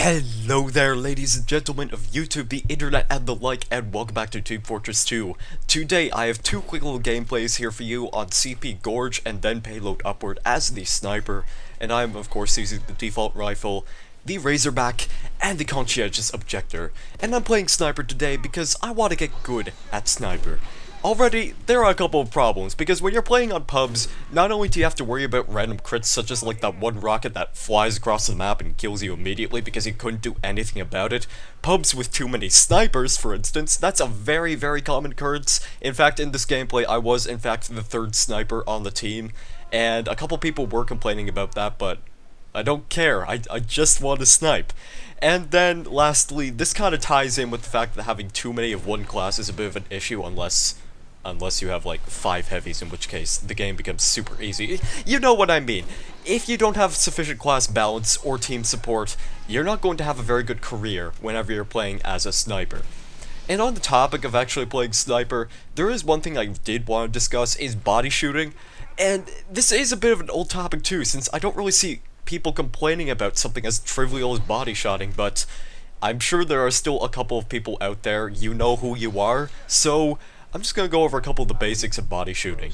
Hello there, ladies and gentlemen of YouTube, the internet, and the like, and welcome back to Team Fortress 2. Today, I have two quick little gameplays here for you on CP Gorge and then Payload Upward as the sniper, and I'm of course using the default rifle, the Razorback, and the Conscientious Objector. And I'm playing sniper today because I want to get good at sniper. Already, there are a couple of problems, because when you're playing on pubs, not only do you have to worry about random crits such as like that one rocket that flies across the map and kills you immediately because you couldn't do anything about it, pubs with too many snipers, for instance, that's a very, very common occurrence. In fact, in this gameplay, I was in fact the third sniper on the team, and a couple people were complaining about that, but I don't care, I just want to snipe. And then, lastly, this kind of ties in with the fact that having too many of one class is a bit of an issue unless you have like 5 heavies, in which case the game becomes super easy. You know what I mean. If you don't have sufficient class balance or team support, you're not going to have a very good career whenever you're playing as a sniper. And on the topic of actually playing sniper, there is one thing I did want to discuss, is body shooting. And this is a bit of an old topic too, since I don't really see people complaining about something as trivial as body shotting, but I'm sure there are still a couple of people out there, you know who you are, so I'm just going to go over a couple of the basics of body shooting.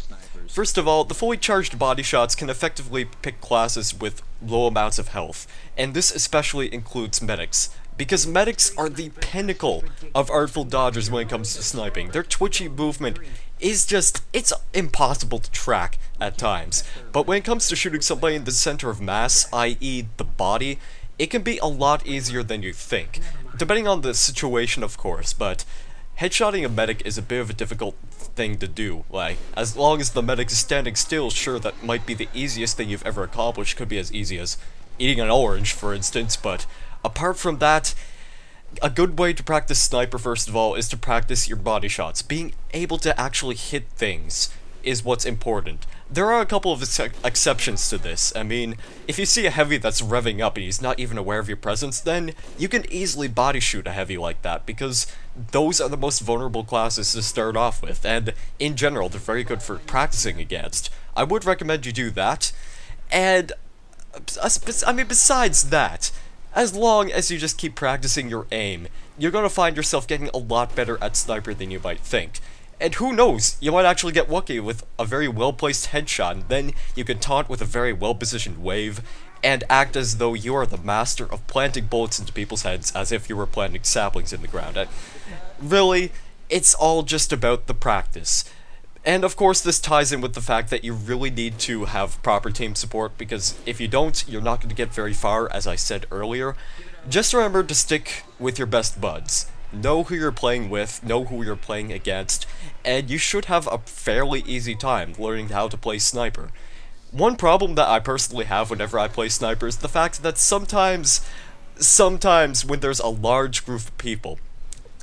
First of all, the fully charged body shots can effectively pick classes with low amounts of health, and this especially includes medics, because medics are the pinnacle of artful dodgers when it comes to sniping. Their twitchy movement is just, it's impossible to track at times, but when it comes to shooting somebody in the center of mass, i.e. the body, it can be a lot easier than you think, depending on the situation of course, but headshotting a medic is a bit of a difficult thing to do. Like, as long as the medic is standing still, sure, that might be the easiest thing you've ever accomplished. Could be as easy as eating an orange, for instance, but apart from that, a good way to practice sniper, first of all, is to practice your body shots. Being able to actually hit things is what's important. There are a couple of exceptions to this. I mean, if you see a heavy that's revving up and he's not even aware of your presence, then you can easily body shoot a heavy like that, because those are the most vulnerable classes to start off with, and in general, they're very good for practicing against. I would recommend you do that, and I mean, besides that, as long as you just keep practicing your aim, you're gonna find yourself getting a lot better at sniper than you might think. And who knows, you might actually get lucky with a very well-placed headshot, and then you can taunt with a very well-positioned wave, and act as though you are the master of planting bullets into people's heads as if you were planting saplings in the ground. And really, it's all just about the practice. And of course this ties in with the fact that you really need to have proper team support, because if you don't, you're not going to get very far, as I said earlier. Just remember to stick with your best buds. Know who you're playing with, know who you're playing against, and you should have a fairly easy time learning how to play sniper. One problem that I personally have whenever I play sniper is the fact that sometimes when there's a large group of people,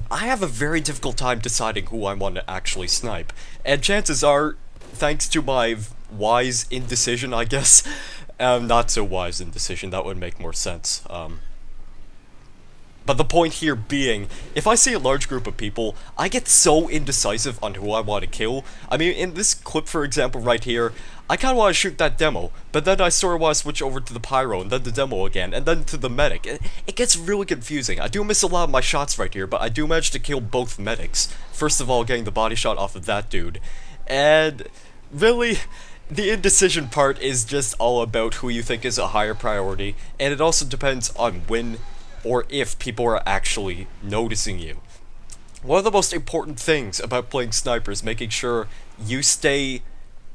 I have a very difficult time deciding who I want to actually snipe. And chances are, thanks to my wise indecision, I guess, not so wise indecision, that would make more sense, but the point here being, if I see a large group of people, I get so indecisive on who I want to kill. I mean, in this clip, for example, right here, I kind of want to shoot that demo, but then I sort of want to switch over to the pyro, and then the demo again, and then to the medic. It gets really confusing. I do miss a lot of my shots right here, but I do manage to kill both medics. First of all, getting the body shot off of that dude. And really, the indecision part is just all about who you think is a higher priority, and it also depends on when or if people are actually noticing you. One of the most important things about playing sniper is making sure you stay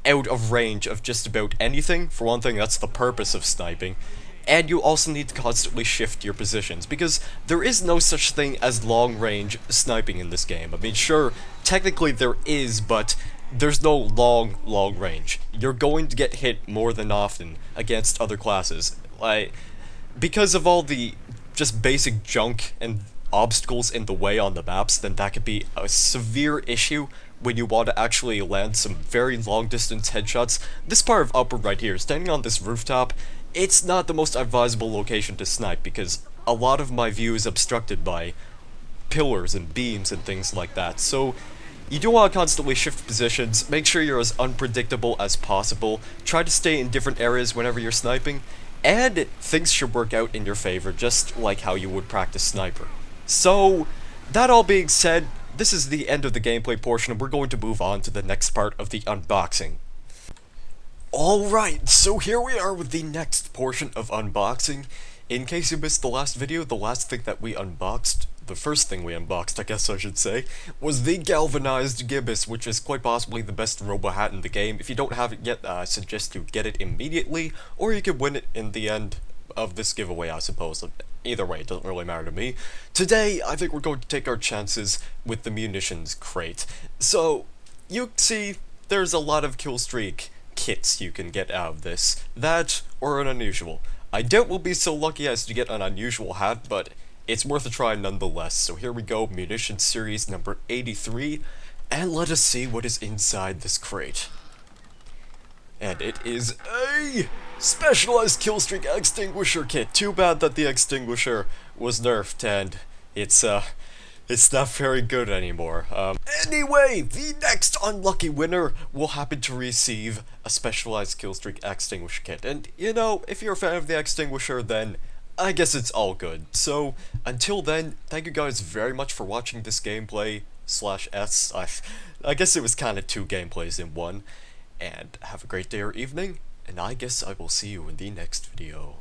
out of range of just about anything. For one thing, that's the purpose of sniping. And you also need to constantly shift your positions, because there is no such thing as long-range sniping in this game. I mean, sure, technically there is, but there's no long range. You're going to get hit more than often against other classes. Because of all the just basic junk and obstacles in the way on the maps, then that could be a severe issue when you want to actually land some very long distance headshots. This part of Upward right here, standing on this rooftop, it's not the most advisable location to snipe, because a lot of my view is obstructed by pillars and beams and things like that. So you do want to constantly shift positions, make sure you're as unpredictable as possible, try to stay in different areas whenever you're sniping, and things should work out in your favor, just like how you would practice Sniper. So, that all being said, this is the end of the gameplay portion, and we're going to move on to the next part of the unboxing. Alright, so here we are with the next portion of unboxing. In case you missed the last video, the last thing that we unboxed, the first thing we unboxed, I guess I should say, was the galvanized gibbous, which is quite possibly the best robo hat in the game. If you don't have it yet, I suggest you get it immediately, or you could win it in the end of this giveaway, I suppose. Either way, it doesn't really matter to me. Today, I think we're going to take our chances with the munitions crate. So, you see, there's a lot of killstreak kits you can get out of this. That, or an unusual. I doubt we'll be so lucky as to get an unusual hat, but it's worth a try nonetheless. So here we go, munition series number 83, and let us see what is inside this crate. And it is a specialized killstreak extinguisher kit. Too bad that the extinguisher was nerfed and it's not very good anymore. Anyway, the next unlucky winner will happen to receive a specialized killstreak extinguisher kit. And, you know, if you're a fan of the extinguisher, then I guess it's all good. So, until then, thank you guys very much for watching this gameplay /S. I guess it was kind of 2 gameplays in one. And have a great day or evening, and I guess I will see you in the next video.